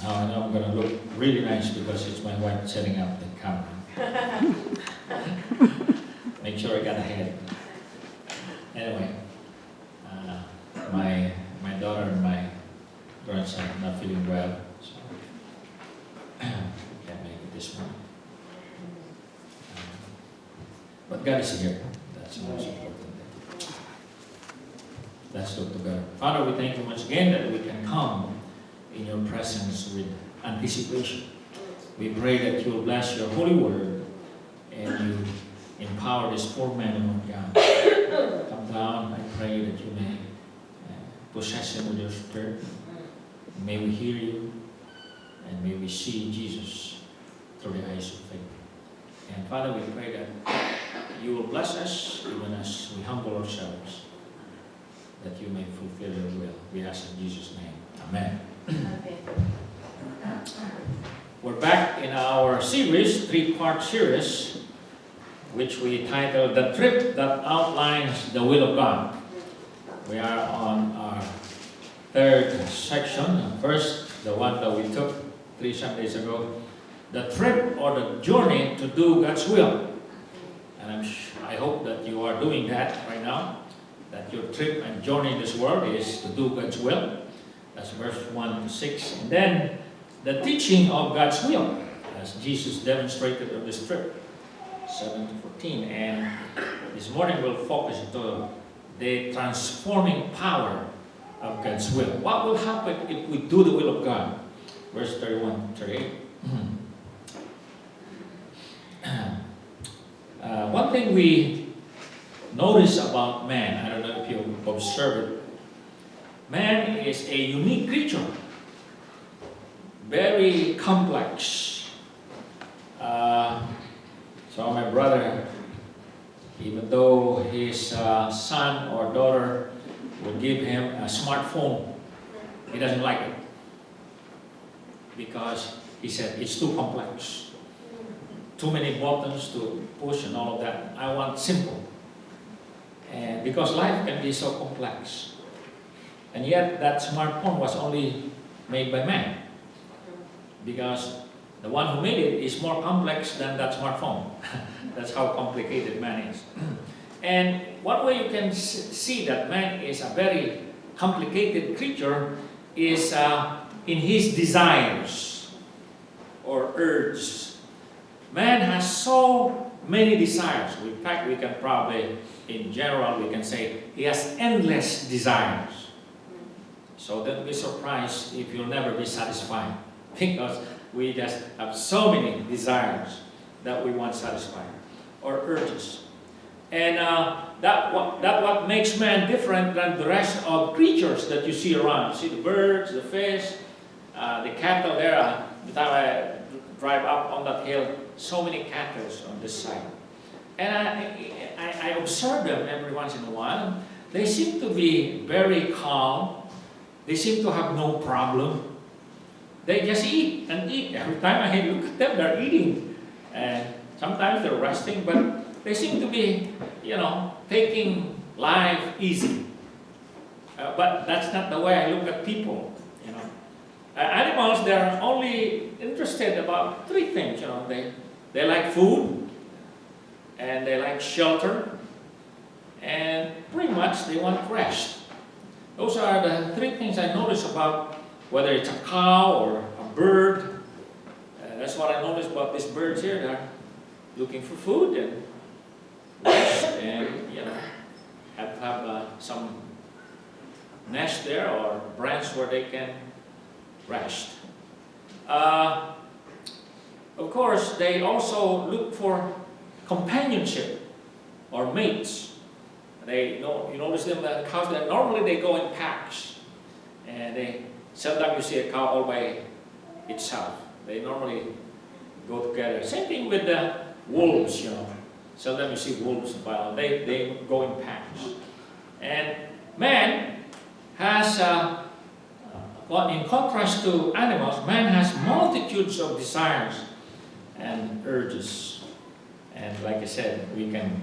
Now I'm going to look really nice because it's my wife setting up the camera. Make sure I got ahead. Anyway, my daughter and my grandson are not feeling well, so can't make it this morning. But God is here. That's the most important thing. Let's look together. Father, we thank you once again that we can come in your presence with anticipation. We pray that you will bless your holy word and you empower this poor man, Lord God. Come down, I pray that you may possess him with your spirit. May we hear you and may we see Jesus through the eyes of faith. And Father, we pray that you will bless us even as we humble ourselves, that you may fulfill your will. We ask in Jesus' name. Amen. We're back in our series, three-part series, which we titled The Trip That Outlines the Will of God. We are on our third section. First, the one that we took 3 Sundays ago, the trip or the journey to do God's will. And I hope that you are doing that right now, that your trip and journey in this world is to do God's will. That's verse 1 to 6. And then the teaching of God's will, as Jesus demonstrated on this trip, 7 to 14. And this morning we'll focus on the transforming power of God's will. What will happen if we do the will of God? Verse 31 to 38. One thing we notice about man, I don't know if you observe it, man is a unique creature, very complex. So my brother, even though his son or daughter will give him a smartphone, he doesn't like it because he said it's too complex. Too many buttons to push and all of that. I want simple. And because life can be so complex. And yet that smartphone was only made by man. Because the one who made it is more complex than that smartphone. That's how complicated man is. And one way you can see that man is a very complicated creature is in his desires or urges. Man has so many desires. In fact, we can probably, in general, we can say he has endless desires. So don't be surprised if you'll never be satisfied, because we just have so many desires that we want satisfied, or urges. And that what makes man different than the rest of creatures that you see around. You see the birds, the fish, the cattle there. The time I drive up on that hill, so many cattle on this side. And I observe them every once in a while. They seem to be very calm. They seem to have no problem. They just eat and eat. Every time I look at them, they're eating. And sometimes they're resting, but they seem to be, taking life easy. But that's not the way I look at people, Animals, they're only interested about 3 things, They like food, and they like shelter, and pretty much they want rest. Those are the 3 things I notice about whether it's a cow or a bird. That's what I noticed about these birds here. They're looking for food and rest, and have some nest there or branch where they can rest. Of course, they also look for companionship or mates. You notice them, the cows, that normally they go in packs, and seldom you see a cow all by itself. They normally go together. Same thing with the wolves, Seldom you see wolves, but they go in packs. And man has, in contrast to animals, man has multitudes of desires and urges. And like I said, we can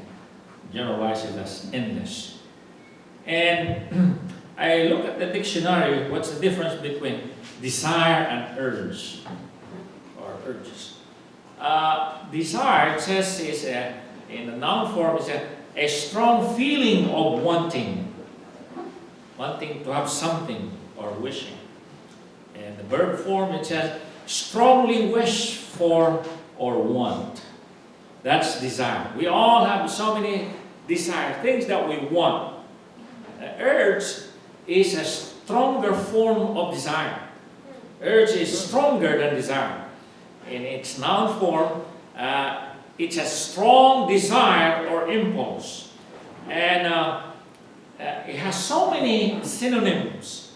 generalize it as endless. And I look at the dictionary, what's the difference between desire and urge, or urges. Desire, it says, is in the noun form, is a strong feeling of wanting to have something or wishing. And the verb form, it says, strongly wish for or want. That's desire. We all have so many desires, things that we want. Urge is a stronger form of desire. Urge is stronger than desire. In its noun form, it's a strong desire or impulse. And it has so many synonyms.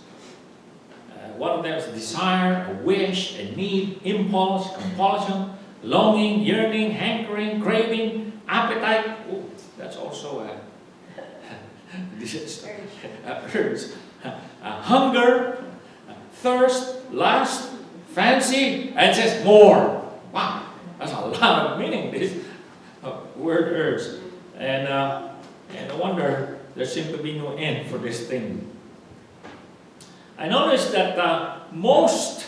One of them is desire, a wish, a need, impulse, compulsion, longing, yearning, hankering, craving, appetite. Ooh, that's also a urge. Hunger, thirst, lust, fancy, and just more. Wow, that's a lot of meaning, this word urge. And no wonder there seems to be no end for this thing. I noticed that most,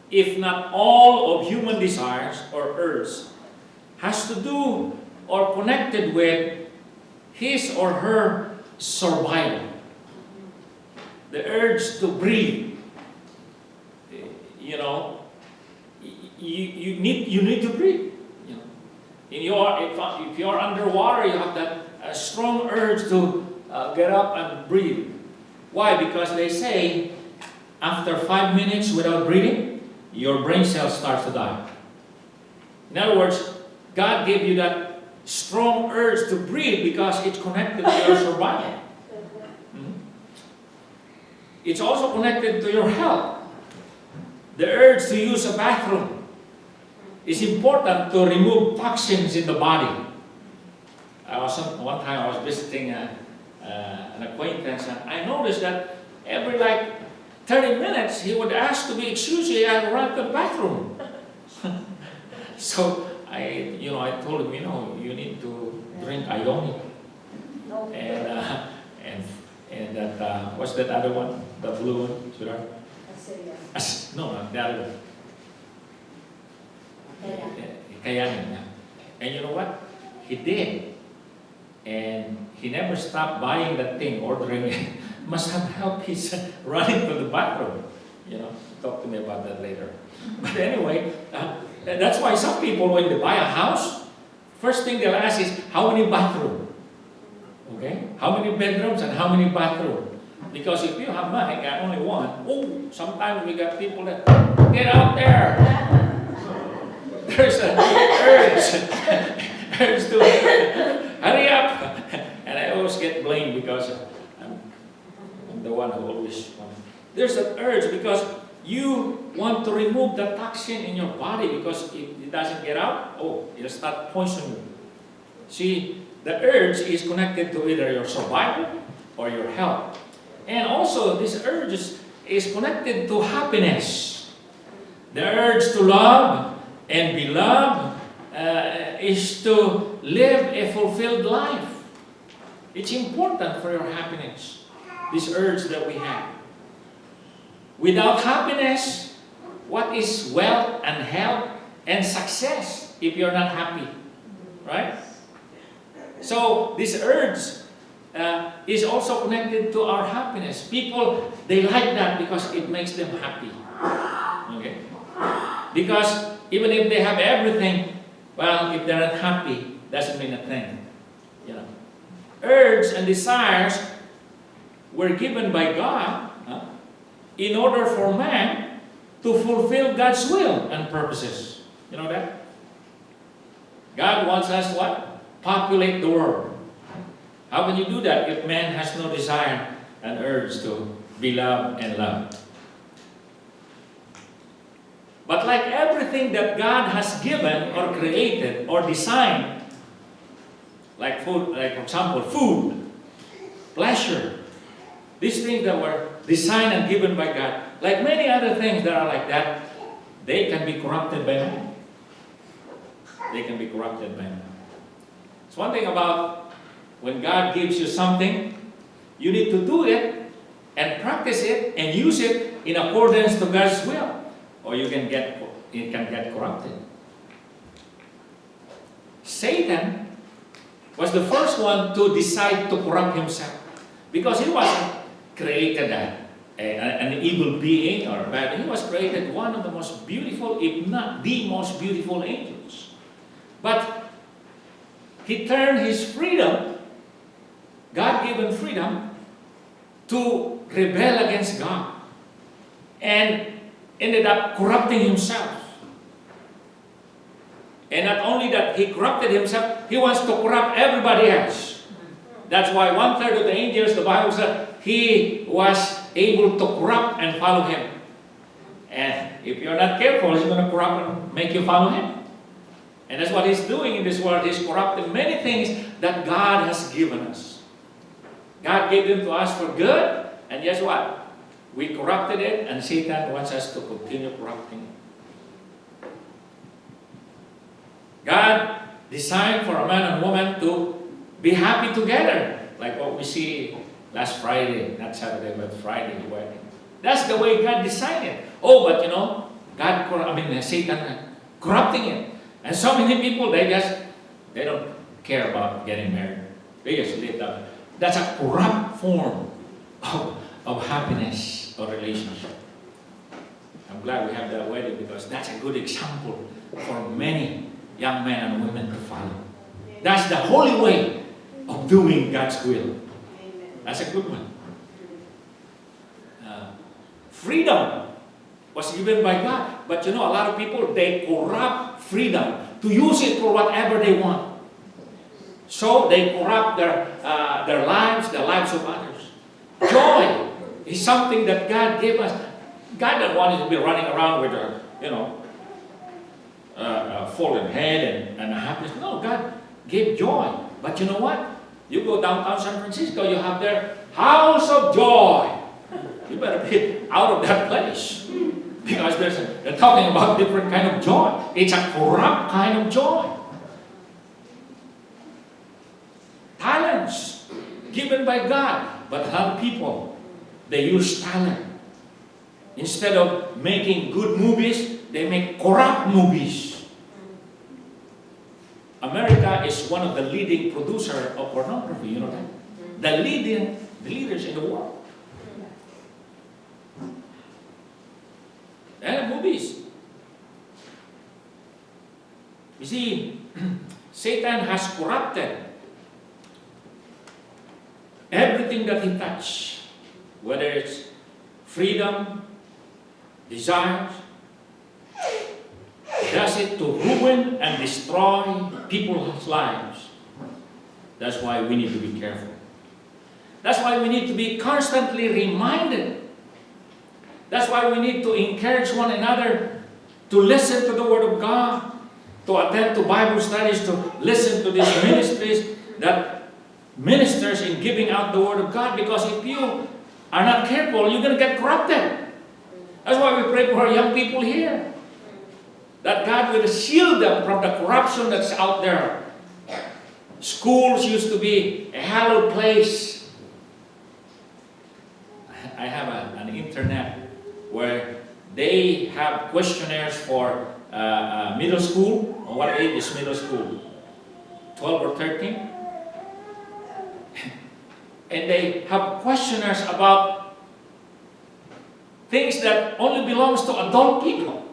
if not all, of human desires or urges has to do or connected with his or her survival. The urge to breathe. You know, you need to breathe. You know, if you're underwater, you have that strong urge to get up and breathe. Why? Because they say after 5 minutes without breathing, your brain cells start to die. In other words, God gave you that strong urge to breathe because it's connected to your survival. It's also connected to your health. The urge to use a bathroom is important to remove toxins in the body. One time I was visiting an acquaintance, and I noticed that every 30 minutes he would ask to be excused. He had to run to the bathroom. So I told him, you need to drink Ionic. And that what's that other one? The blue one, sweetheart? No, the other one. Kayanin, yeah. And you know what? He did. And he never stopped buying that thing, ordering it. Must have helped his running to the bathroom. Talk to me about that later. But anyway, that's why some people, when they buy a house, first thing they'll ask is, how many bathrooms? Okay? How many bedrooms and how many bathrooms? Because if you have money, got only one, sometimes we got people that, get out there. There's an urge to hurry up. And I always get blamed because I'm the one who always wants. There's an urge because you want to remove the toxin in your body, because if it doesn't get out, it'll start poisoning you. See, the urge is connected to either your survival or your health. And also, this urge is connected to happiness. The urge to love and be loved is to live a fulfilled life. It's important for your happiness, this urge that we have. Without happiness, what is wealth and health and success if you're not happy? Right? So this urge is also connected to our happiness. People, they like that because it makes them happy. Okay? Because even if they have everything, well, if they're not happy, doesn't mean a thing. Urge and desires were given by God in order for man to fulfill God's will and purposes. You know that? God wants us what? Populate the world. How can you do that if man has no desire and urge to be loved and loved? But like everything that God has given or created or designed, like food, like for example, food, pleasure, these things that were designed and given by God, like many other things that are like that, they can be corrupted by man. They can be corrupted by man. It's one thing about when God gives you something, you need to do it and practice it and use it in accordance to God's will. or it can get corrupted. Satan was the first one to decide to corrupt himself, because he wasn't created an evil being or bad. He was created one of the most beautiful, if not the most beautiful angels. But he turned his freedom, God-given freedom, to rebel against God, and ended up corrupting himself. And not only that, he corrupted himself, he wants to corrupt everybody else. That's why 1/3 of the angels, the Bible said, he was able to corrupt and follow him. And if you're not careful, he's going to corrupt and make you follow him. And that's what he's doing in this world. He's corrupting many things that God has given us. God gave them to us for good, and guess what? We corrupted it, and Satan wants us to continue corrupting it. God designed for a man and woman to be happy together, like what we see last Friday, not Saturday, but Friday, the wedding. That's the way God designed it. Oh, but Satan corrupting it. And so many people, they don't care about getting married. They just live that. That's a corrupt form of happiness or relationship. I'm glad we have that wedding, because that's a good example for many young men and women to follow. That's the holy way of doing God's will. That's a good one. Freedom was given by God. But a lot of people, they corrupt freedom to use it for whatever they want. So they corrupt their lives, the lives of others. Joy is something that God gave us. God didn't want us to be running around with a fallen head and happiness. No, God gave joy. But you know what? You go downtown San Francisco, you have their house of joy. You better be out of that place, because they're talking about different kind of joy. It's a corrupt kind of joy. Talents given by God, but a lot of people, they use talent. Instead of making good movies, they make corrupt movies. America is one of the leading producers of pornography, you know that? The leaders in the world. And movies. You see, Satan has corrupted everything that he touched, whether it's freedom, desires. Does it to ruin and destroy people's lives. That's why we need to be careful. That's why we need to be constantly reminded. That's why we need to encourage one another to listen to the Word of God, to attend to Bible studies, to listen to these ministries that ministers in giving out the Word of God, because if you are not careful, you're going to get corrupted. That's why we pray for our young people here, that God will shield them from the corruption that's out there. Schools used to be a hallowed place. I have an internet where they have questionnaires for middle school. What age is middle school? 12 or 13? And they have questionnaires about things that only belongs to adult people.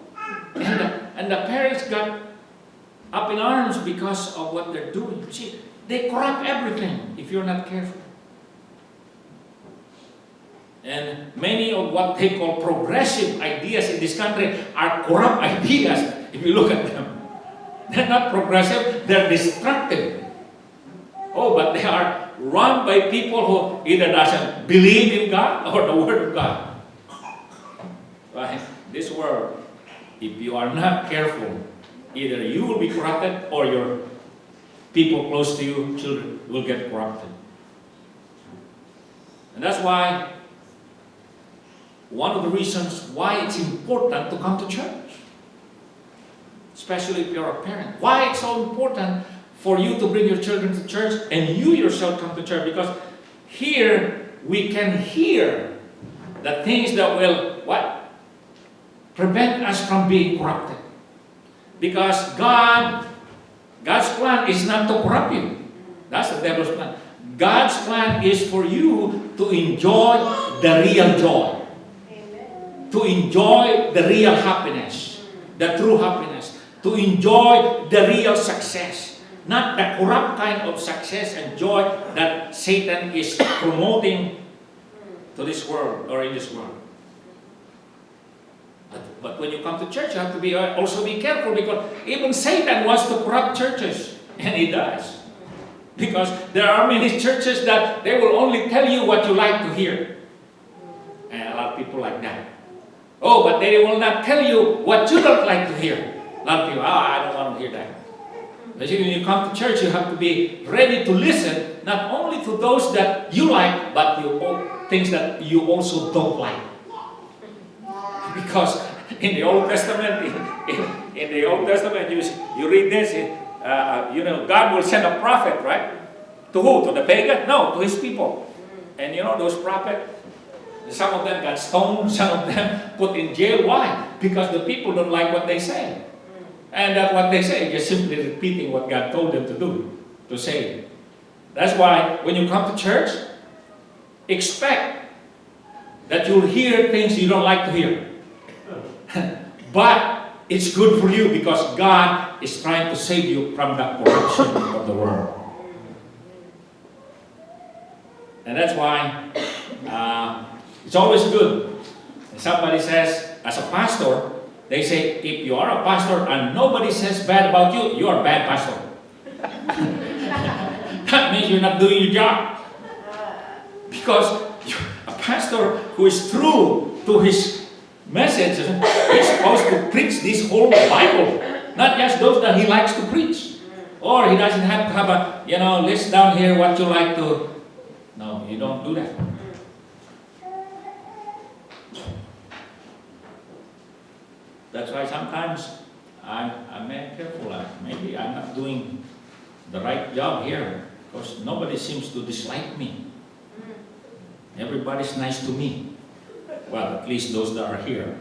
And the parents got up in arms because of what they're doing. See, they corrupt everything if you're not careful. And many of what they call progressive ideas in this country are corrupt ideas if you look at them. They're not progressive, they're destructive. Oh, but they are run by people who either doesn't believe in God or the Word of God. Right? This world, if you are not careful, either you will be corrupted or your people close to you, children, will get corrupted. And that's why one of the reasons why it's important to come to church, especially if you're a parent. Why it's so important for you to bring your children to church and you yourself come to church, because here we can hear the things that will, what? prevent us from being corrupted. Because God's plan is not to corrupt you. That's the devil's plan. God's plan is for you to enjoy the real joy. Amen. To enjoy the real happiness, the true happiness. To enjoy the real success. Not the corrupt kind of success and joy that Satan is promoting to this world or in this world. But when you come to church, you have to also be careful, because even Satan wants to corrupt churches, and he does. Because there are many churches that they will only tell you what you like to hear. And a lot of people like that. Oh, but they will not tell you what you don't like to hear. A lot of people, I don't want to hear that. But when you come to church, you have to be ready to listen, not only to those that you like, but things that you also don't like. Because in the Old Testament, in the Old Testament, you read this, God will send a prophet, right? To who? To the pagan? No, to his people. And those prophets, some of them got stoned, some of them put in jail. Why? Because the people don't like what they say. And that what they say, just simply repeating what God told them to do, to say. That's why when you come to church, expect that you'll hear things you don't like to hear. But it's good for you, because God is trying to save you from the corruption of the world. And that's why it's always good. Somebody says, as a pastor, they say, if you are a pastor and nobody says bad about you, you are a bad pastor. That means you're not doing your job. Because a pastor who is true to his message is supposed to preach this whole Bible, not just those that he likes to preach. Or he doesn't have to have a, list down here what you like to. No, you don't do that. That's why sometimes I'm careful. Maybe I'm not doing the right job here, because nobody seems to dislike me. Everybody's nice to me. Well, at least those that are here.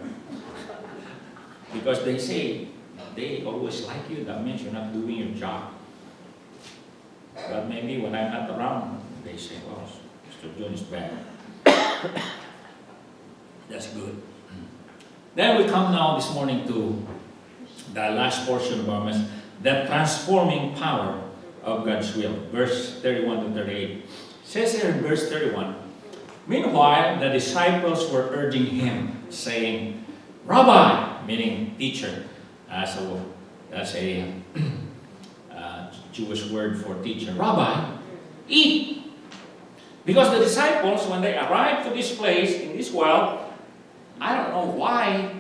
Because they say, they always like you, that means you're not doing your job. But maybe when I'm not around, they say, oh, Mr. John is bad. That's good. Then we come now this morning to the last portion of our message, the transforming power of God's will. Verse 31 to 38. It says here in verse 31, meanwhile, the disciples were urging him, saying, Rabbi, meaning teacher. That's a Jewish word for teacher. Rabbi, eat. Because the disciples, when they arrived to this place, in this well, I don't know why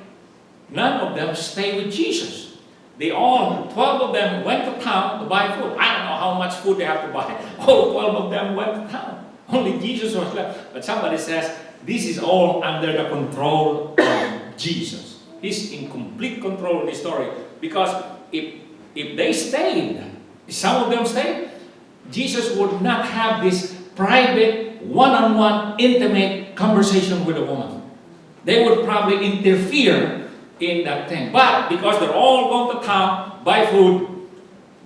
none of them stayed with Jesus. 12 of them went to town to buy food. I don't know how much food they have to buy. All 12 of them went to town. Only Jesus was left. But somebody says, this is all under the control of Jesus. He's in complete control of the story. Because if they stayed, some of them stayed, Jesus would not have this private, one-on-one, intimate conversation with a woman. They would probably interfere in that thing. But because they're all going to town, buy food,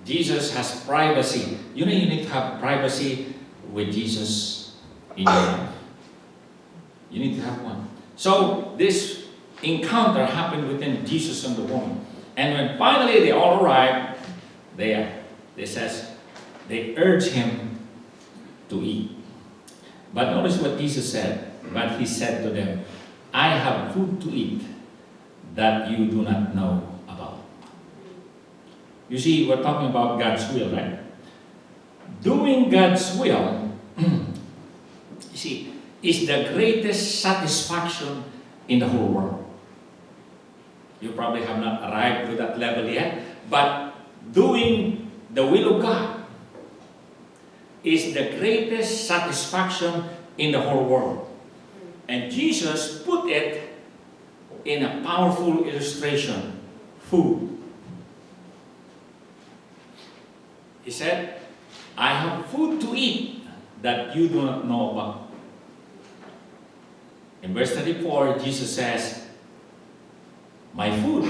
Jesus has privacy. You need to have privacy with Jesus in your life. You need to have one. So this encounter happened between Jesus and the woman. And when finally they all arrived, they urged him to eat. But notice what Jesus said. But he said to them, I have food to eat that you do not know about. You see, we're talking about God's will, right? Doing God's will, you see, is the greatest satisfaction in the whole world. You probably have not arrived to that level yet, but doing the will of God is the greatest satisfaction in the whole world. And Jesus put it in a powerful illustration, food. He said, I have food to eat that you do not know about. In verse 34, Jesus says, My food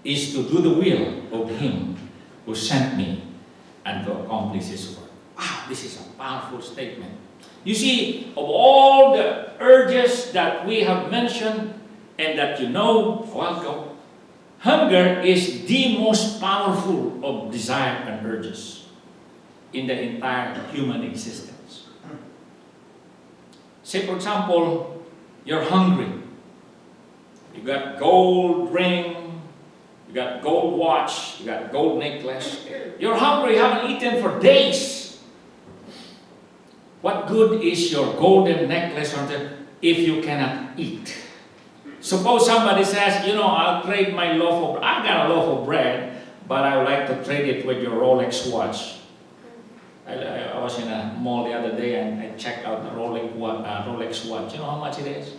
is to do the will of Him who sent me and to accomplish His work. Wow, this is a powerful statement. You see, of all the urges that we have mentioned and that you know a while ago, hunger is the most powerful of desire and urges in the entire human existence. Say, for example, you're hungry. You got gold ring, you got gold watch, you got gold necklace. You're hungry, you haven't eaten for days. What good is your golden necklace if you cannot eat? Suppose somebody says, I'll trade my loaf of, I got a loaf of bread, but I would like to trade it with your Rolex watch. I was in a mall the other day and I checked out the Rolex watch. You know how much it is?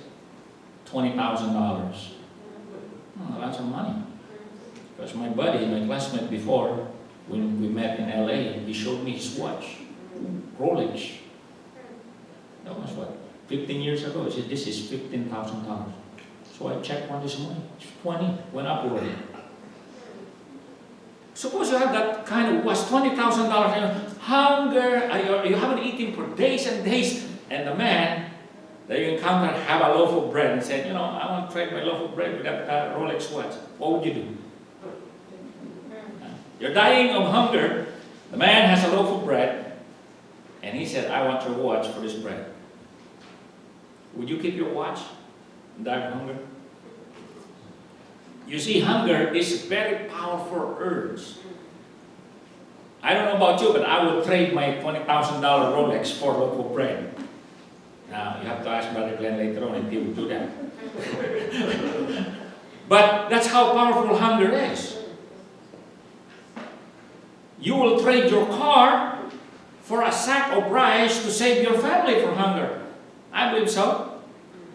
$20,000. Lots of money. Because my buddy, my classmate before, when we met in LA, he showed me his watch. Rolex. That was what? 15 years ago. He said, this is $15,000. So I checked one this morning. It's 20, went up already. Suppose you have that kind of watch, $20,000, hunger, you haven't eaten for days and days, and the man that you encounter have a loaf of bread and said, I want to trade my loaf of bread with that Rolex watch. What would you do? You're dying of hunger. The man has a loaf of bread, and he said, I want your watch for this bread. Would you keep your watch and die of hunger? You see, hunger is a very powerful urge. I don't know about you, but I would trade my $20,000 Rolex for a loaf of bread. Now, you have to ask Brother Glenn later on if he would do that. But that's how powerful hunger is. You will trade your car for a sack of rice to save your family from hunger. I believe so.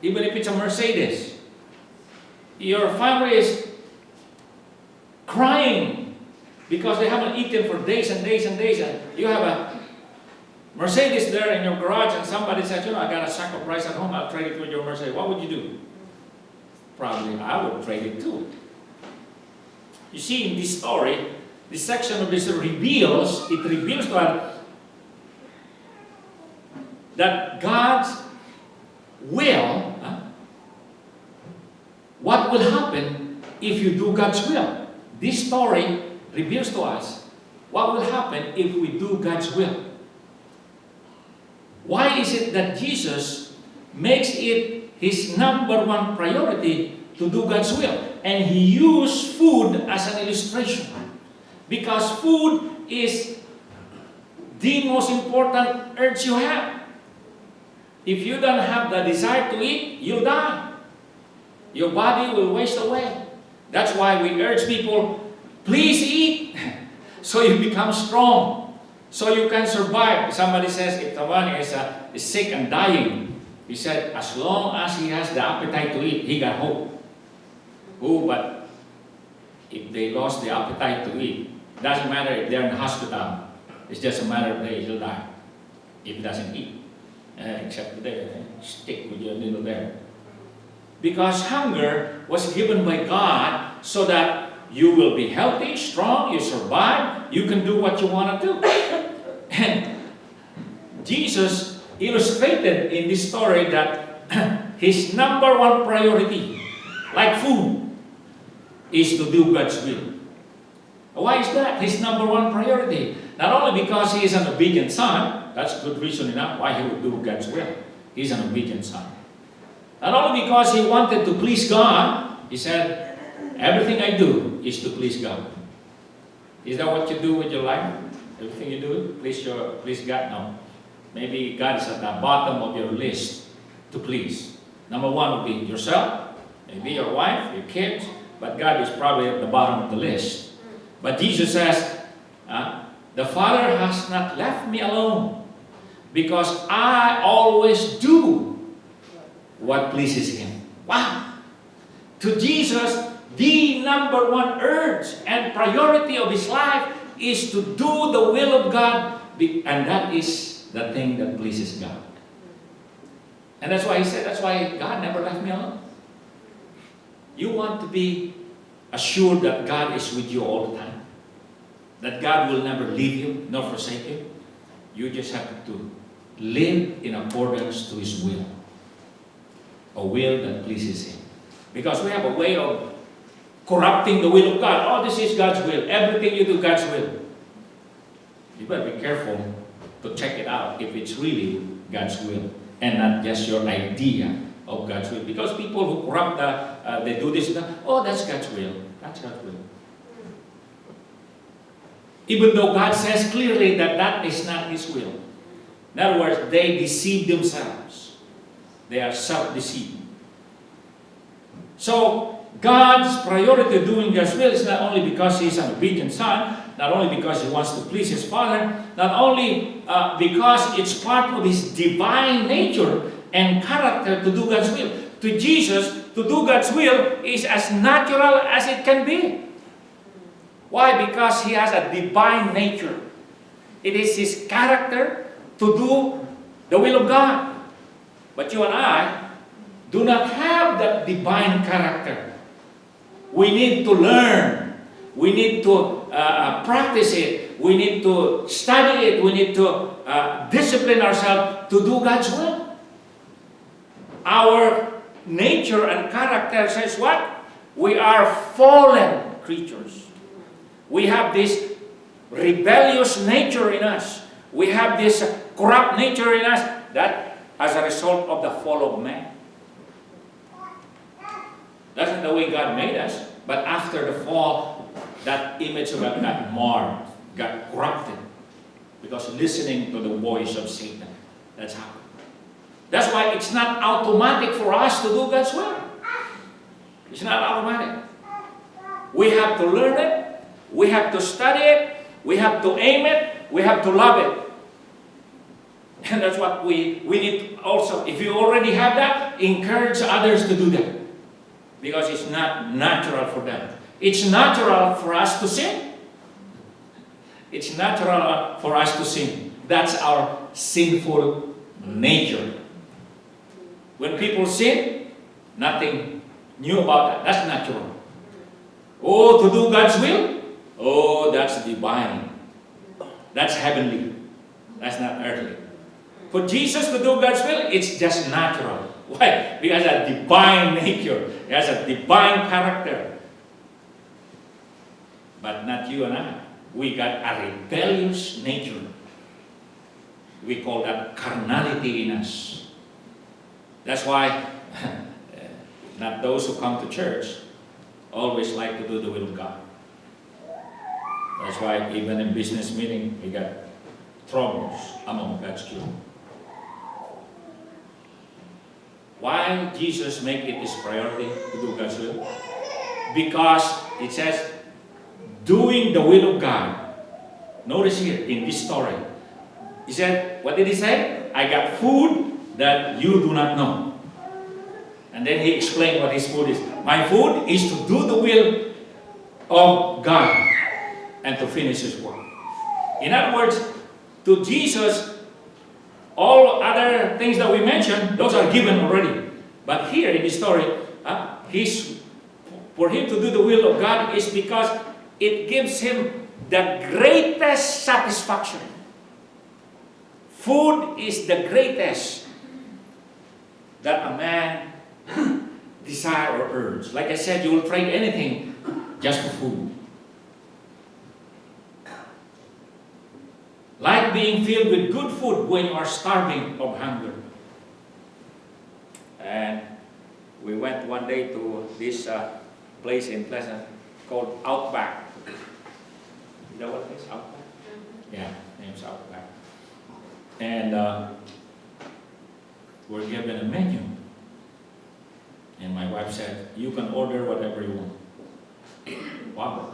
Even if it's a Mercedes. Your family is crying because they haven't eaten for days and days and days. And you have a Mercedes there in your garage and somebody says, I got a sack of rice at home, I'll trade it with your Mercedes. What would you do? Probably I would trade it too. You see, in this story, this section of this reveals to us that God's will, what will happen if you do God's will? This story reveals to us what will happen if we do God's will. Why is it that Jesus makes it his number one priority to do God's will? And he used food as an illustration. Because food is the most important urge you have. If you don't have the desire to eat, you'll die. Your body will waste away. That's why we urge people, please eat, so you become strong, so you can survive. Somebody says if someone is sick and dying, he said, as long as he has the appetite to eat, he got hope. Oh, but if they lost the appetite to eat, doesn't matter if they're in the hospital. It's just a matter of days, he'll die if he doesn't eat. Except today, stick with your needle there. Because hunger was given by God so that you will be healthy, strong, you survive, you can do what you want to do. And Jesus illustrated in this story that his number one priority, like food, is to do God's will. Why is that his number one priority? Not only because he is an obedient son, that's good reason enough why he would do God's will. He's an obedient son. Not only because he wanted to please God, he said, everything I do is to please God. Is that what you do with your life? Everything you do, please God? No. Maybe God is at the bottom of your list to please. Number one would be yourself, maybe your wife, your kids, but God is probably at the bottom of the list. But Jesus says, the Father has not left me alone because I always do what pleases Him. Wow! To Jesus, the number one urge and priority of His life is to do the will of God, and that is the thing that pleases God. And that's why He said, that's why God never left me alone. You want to be assured that God is with you all the time, that God will never leave you nor forsake you. You just have to live in accordance to His will, a will that pleases Him. Because we have a way of corrupting the will of God. Oh, this is God's will. Everything you do, God's will. You better be careful to check it out if it's really God's will and not just your idea of God's will. Because people who corrupt they do this, oh, that's God's will. That's God's will. Even though God says clearly that that is not His will. In other words, they deceive themselves. They are self-deceived. So, God's priority of doing God's will is not only because He is an obedient Son, not only because He wants to please His Father, not only because it's part of His divine nature and character to do God's will. To Jesus, to do God's will is as natural as it can be. Why? Because He has a divine nature. It is His character to do the will of God. But you and I do not have that divine character. We need to learn. We need to practice it. We need to study it. We need to discipline ourselves to do God's will. Our nature and character says what? We are fallen creatures. We have this rebellious nature in us. We have this corrupt nature in us that as a result of the fall of man. That's not the way God made us. But after the fall, that image of God got marred, got corrupted. Because listening to the voice of Satan. That's how. That's why it's not automatic for us to do God's will. It's not automatic. We have to learn it. We have to study it. We have to aim it. We have to love it. And that's what we need also. If you already have that, encourage others to do that. Because it's not natural for them. It's natural for us to sin. It's natural for us to sin. That's our sinful nature. When people sin, nothing new about that. That's natural. Oh, to do God's will? Oh, that's divine. That's heavenly. That's not earthly. For Jesus to do God's will, it's just natural. Why? He has a divine nature. He has a divine character. But not you and I. We got a rebellious nature. We call that carnality in us. That's why not those who come to church always like to do the will of God. That's why even in business meeting, we got troubles among God's children. Why Jesus make it his priority to do God's will? Because it says, doing the will of God. Notice here in this story, he said, what did he say? I got food that you do not know. And then he explained what his food is. My food is to do the will of God and to finish his work. In other words, to Jesus, all other things that we mentioned, those are given already. But here in this story, for him to do the will of God is because it gives him the greatest satisfaction. Food is the greatest that a man desire or urge. Like I said, you will trade anything just for food. Like being filled with good food when you are starving of hunger. And we went one day to this place in Pleasant called Outback. You know what it is? Outback? Yeah, name's Outback. And we're given a menu. And my wife said, you can order whatever you want. Wow.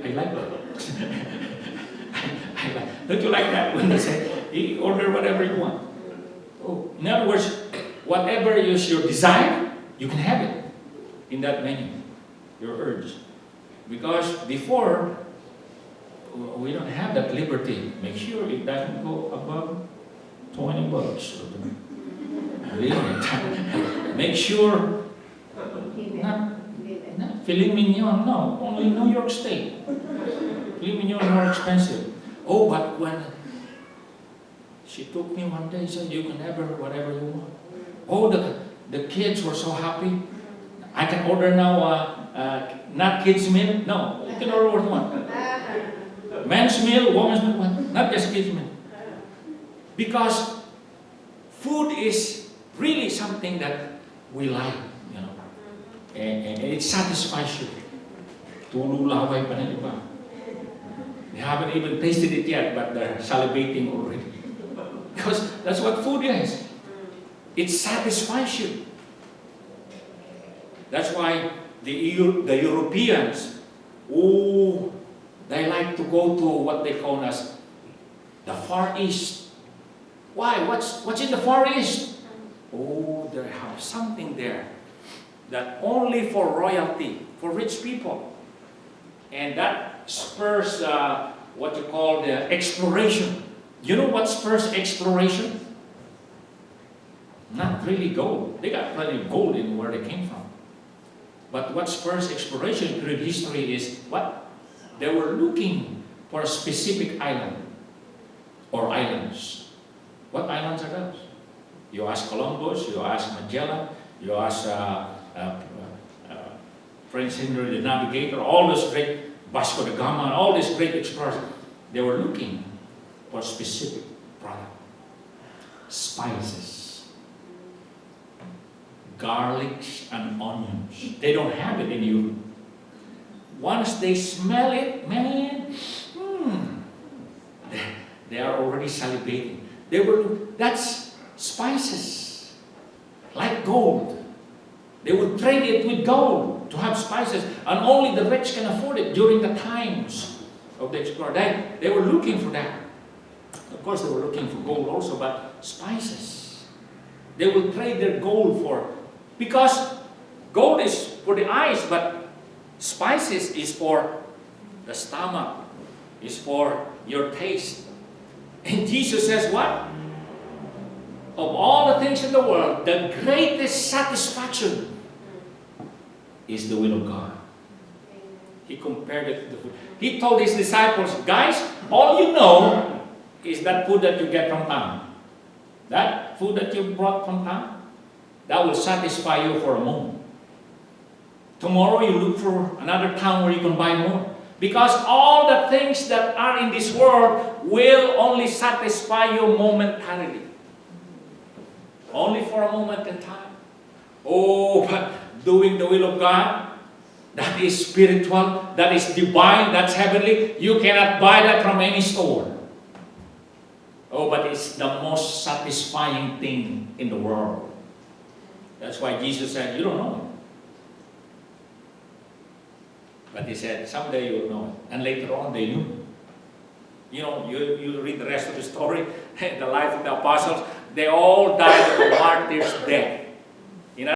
I like that. Don't you like that when they say, you order whatever you want? Oh, in other words, whatever is your desire, you can have it in that menu, your urge. Because before, we don't have that liberty. Make sure it doesn't go above $20. Really? Make sure not Filet mignon, no, only New York State. Filet mignon is more expensive. Oh, but when she took me one day, said, you can have whatever you want. Oh, the kids were so happy. I can order now, not kids meal. No, you can order what you want. Men's meal, women's meal, not just kids meal. Because food is really something that we like, you know. And it satisfies you. Tululaway pa na iba. They haven't even tasted it yet, but they're salivating already. Because that's what food is. It satisfies you. That's why the Europeans, they like to go to what they call as the Far East. Why? What's in the Far East? Oh, they have something there that only for royalty, for rich people. And that spurs what you call the exploration. You know what spurs exploration? Not really gold. They got plenty of gold in where they came from. But what spurs exploration through history is what? They were looking for a specific island or islands. What islands are those? You ask Columbus, you ask Magellan, you ask Prince Henry the Navigator, all those great, Vasco da Gama, all these great explorers. They were looking for a specific product. Spices. Garlics and onions. They don't have it in Europe. Once they smell it, man, they are already salivating. That's spices, like gold. They would trade it with gold to have spices, and only the rich can afford it during the times of the explorer. They were looking for that. Of course, they were looking for gold also, but spices. They will trade their gold for, because gold is for the eyes, but spices is for the stomach, is for your taste. And Jesus says what? Of all the things in the world, the greatest satisfaction is the will of God. He compared it to the food. He told his disciples, guys, all you know is that food that you get from town. That food that you brought from town, that will satisfy you for a moment. Tomorrow you look for another town where you can buy more. Because all the things that are in this world will only satisfy you momentarily. Only for a moment in time. Oh, but doing the will of God, that is spiritual, that is divine, that's heavenly. You cannot buy that from any store. Oh, but it's the most satisfying thing in the world. That's why Jesus said, you don't know it. But he said, someday you'll know it. And later on, they knew. You know, you read the rest of the story, the life of the apostles. They all died of a martyr's death.